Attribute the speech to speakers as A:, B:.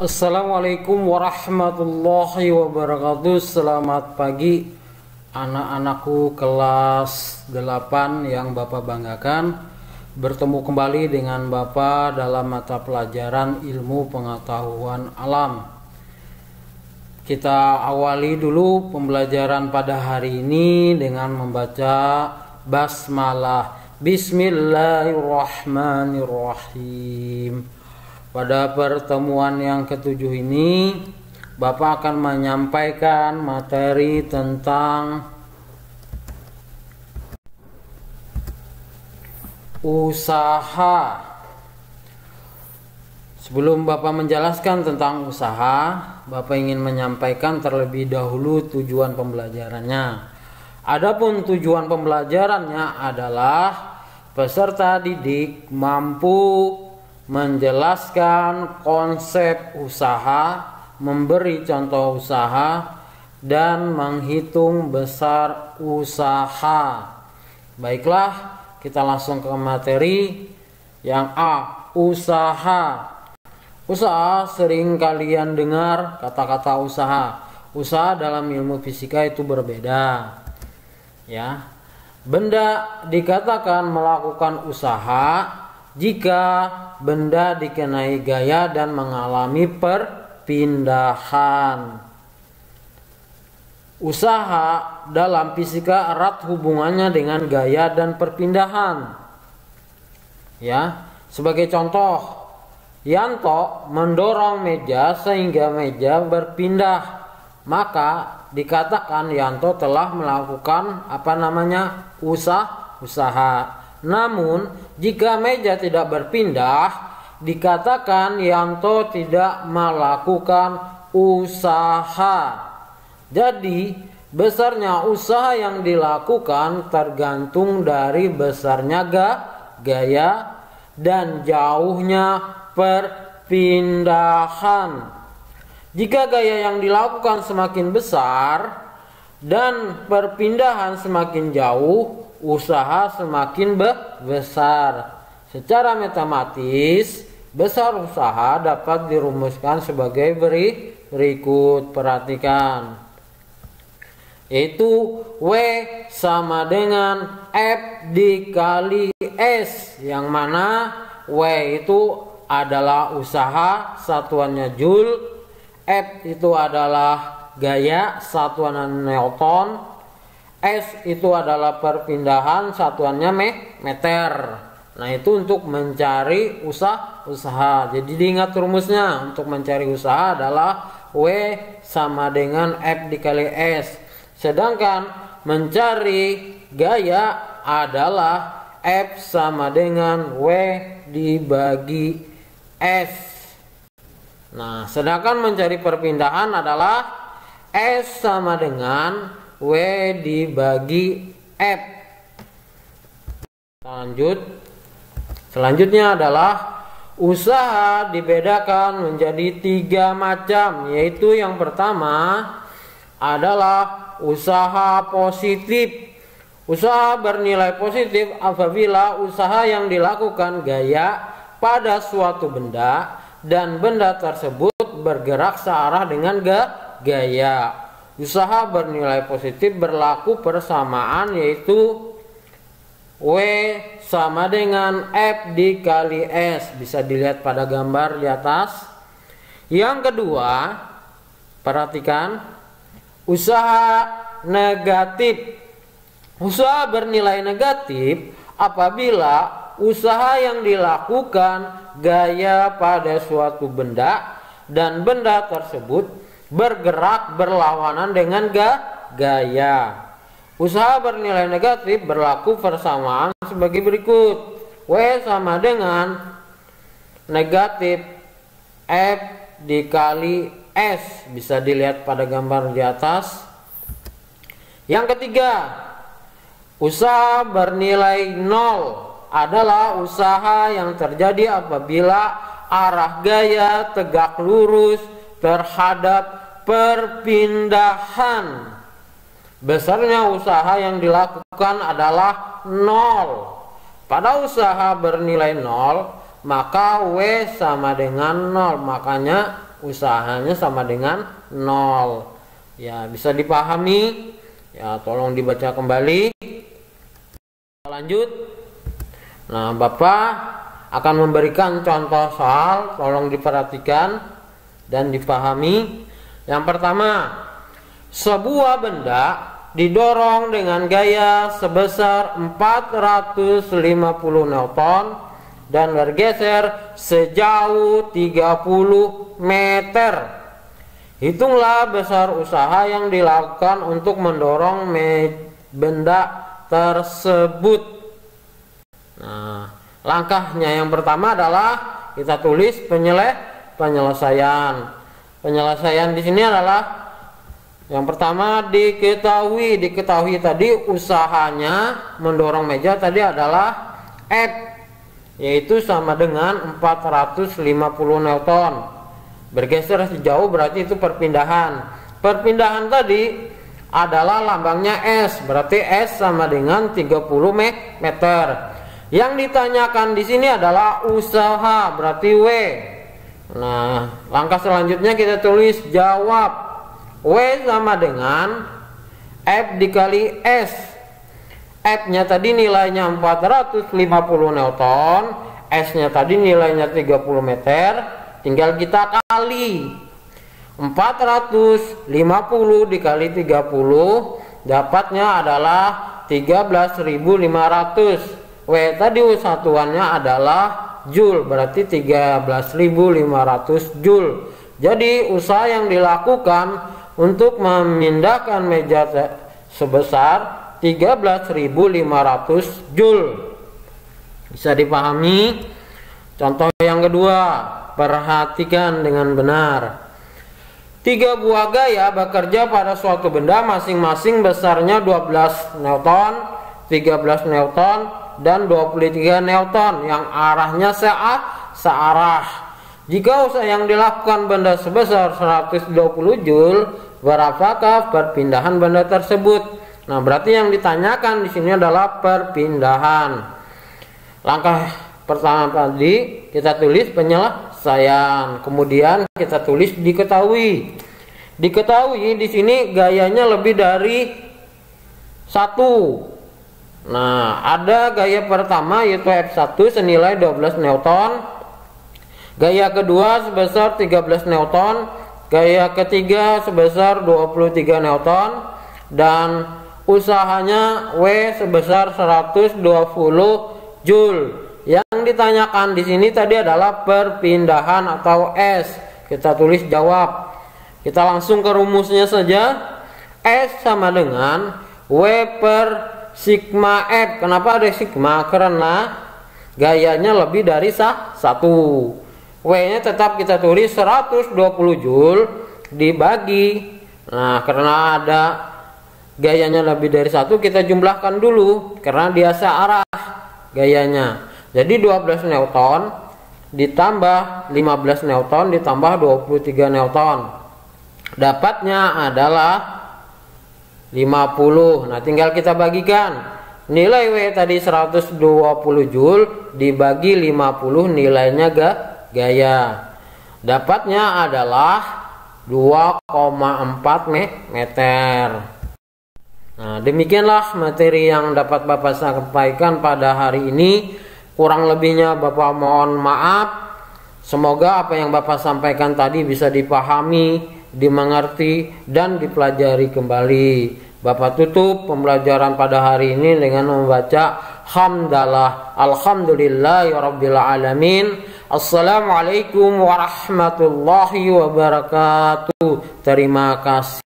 A: Assalamualaikum warahmatullahi wabarakatuh. Selamat pagi anak-anakku kelas 8 yang Bapak banggakan. Bertemu kembali dengan Bapak dalam mata pelajaran ilmu pengetahuan alam. Kita awali dulu pembelajaran pada hari ini dengan membaca basmalah. Bismillahirrahmanirrahim. Pada pertemuan yang ketujuh ini, Bapak akan menyampaikan materi tentang usaha. Sebelum Bapak menjelaskan tentang usaha, Bapak ingin menyampaikan terlebih dahulu tujuan pembelajarannya. Adapun tujuan pembelajarannya adalah peserta didik mampu menjelaskan konsep usaha, memberi contoh usaha, dan menghitung besar usaha. Baiklah, kita langsung ke materi. Yang A, usaha. Usaha sering kalian dengar kata-kata usaha. Usaha dalam ilmu fisika itu berbeda. Ya. Benda dikatakan melakukan usaha jika benda dikenai gaya dan mengalami perpindahan. Usaha dalam fisika erat hubungannya dengan gaya dan perpindahan. Ya, sebagai contoh, Yanto mendorong meja sehingga meja berpindah, maka dikatakan Yanto telah melakukan usaha. Namun, jika meja tidak berpindah, dikatakan Yanto tidak melakukan usaha. Jadi, besarnya usaha yang dilakukan tergantung dari besarnya gaya dan jauhnya perpindahan. Jika gaya yang dilakukan semakin besar dan perpindahan semakin jauh, usaha semakin besar. Secara matematis, besar usaha dapat dirumuskan sebagai berikut. Perhatikan. Yaitu W sama dengan F dikali S. Yang mana W itu adalah usaha, satuannya Joule. F itu adalah gaya, satuannya Newton. S itu adalah perpindahan, satuannya meter. Nah, itu untuk mencari usaha. Jadi diingat rumusnya. Untuk mencari usaha adalah W sama dengan F dikali S. Sedangkan mencari gaya adalah F sama dengan W dibagi S. Nah, sedangkan mencari perpindahan adalah S sama dengan W dibagi F. Selanjutnya adalah usaha dibedakan menjadi 3 macam, yaitu yang pertama adalah usaha positif. Usaha bernilai positif apabila usaha yang dilakukan gaya pada suatu benda dan benda tersebut bergerak searah dengan gaya. Usaha bernilai positif berlaku persamaan, yaitu W sama dengan F dikali S. Bisa dilihat pada gambar di atas. Yang kedua, perhatikan, usaha negatif. Usaha bernilai negatif apabila usaha yang dilakukan gaya pada suatu benda dan benda tersebut bergerak berlawanan dengan gaya. Usaha bernilai negatif berlaku persamaan sebagai berikut. W sama dengan negatif F dikali S. Bisa dilihat pada gambar di atas. Yang ketiga, usaha bernilai 0 adalah usaha yang terjadi apabila arah gaya tegak lurus terhadap perpindahan. Besarnya usaha yang dilakukan adalah 0. Pada usaha bernilai 0, maka W sama dengan 0. Makanya usahanya sama dengan 0. Ya, bisa dipahami? Ya, tolong dibaca kembali. Lanjut. Nah, Bapak akan memberikan contoh soal, tolong diperhatikan dan dipahami. Yang pertama, sebuah benda didorong dengan gaya sebesar 450 Newton dan bergeser sejauh 30 meter. Hitunglah besar usaha yang dilakukan untuk mendorong benda tersebut. Nah, langkahnya yang pertama adalah kita tulis penyelesaian. Penyelesaian di sini adalah yang pertama diketahui tadi usahanya mendorong meja tadi adalah F, yaitu sama dengan 450 Newton. Bergeser sejauh berarti itu perpindahan. Perpindahan tadi adalah lambangnya S, berarti S sama dengan 30 meter. Yang ditanyakan di sini adalah usaha, berarti W. Nah, langkah selanjutnya kita tulis jawab. W sama dengan F dikali S. F-nya tadi nilainya 450 Newton, S-nya tadi nilainya 30 meter, tinggal kita kali. 450 dikali 30 dapatnya adalah 13.500. W tadi satuannya adalah Joule, berarti 13.500 Joule. Jadi usaha yang dilakukan untuk memindahkan meja sebesar 13.500 Joule. Bisa dipahami? Contoh yang kedua, perhatikan dengan benar. 3 buah gaya bekerja pada suatu benda masing-masing besarnya 12 Newton, 13 Newton, dan 23 Newton yang arahnya searah. Jika usaha yang dilakukan benda sebesar 120 Joule, berapakah perpindahan benda tersebut? Nah, berarti yang ditanyakan di sini adalah perpindahan. Langkah pertama tadi kita tulis penyelesaian, kemudian kita tulis diketahui. Diketahui di sini gayanya lebih dari 1. Nah, ada gaya pertama yaitu F1 senilai 12 Newton. Gaya kedua sebesar 13 Newton, gaya ketiga sebesar 23 Newton, dan usahanya W sebesar 120 Joule. Yang ditanyakan di sini tadi adalah perpindahan atau S. Kita tulis jawab. Kita langsung ke rumusnya saja. S sama dengan W per sigma F. Kenapa ada sigma? Karena gayanya lebih dari 1. W-nya tetap kita tulis 120 Joule dibagi. Nah, karena ada gayanya lebih dari 1, kita jumlahkan dulu karena dia searah gayanya. Jadi 12 Newton ditambah 15 Newton ditambah 23 Newton. Dapatnya adalah 50. Nah, tinggal kita bagikan. Nilai W tadi 120 Joule dibagi 50 nilainya gaya. Dapatnya adalah 2,4 meter. Nah, demikianlah materi yang dapat Bapak sampaikan pada hari ini. Kurang lebihnya Bapak mohon maaf. Semoga apa yang Bapak sampaikan tadi bisa dipahami, dimengerti, dan dipelajari kembali. Bapak tutup pembelajaran pada hari ini dengan membaca hamdalah alhamdulillahirabbil alamin. Assalamualaikum warahmatullahi wabarakatuh. Terima kasih.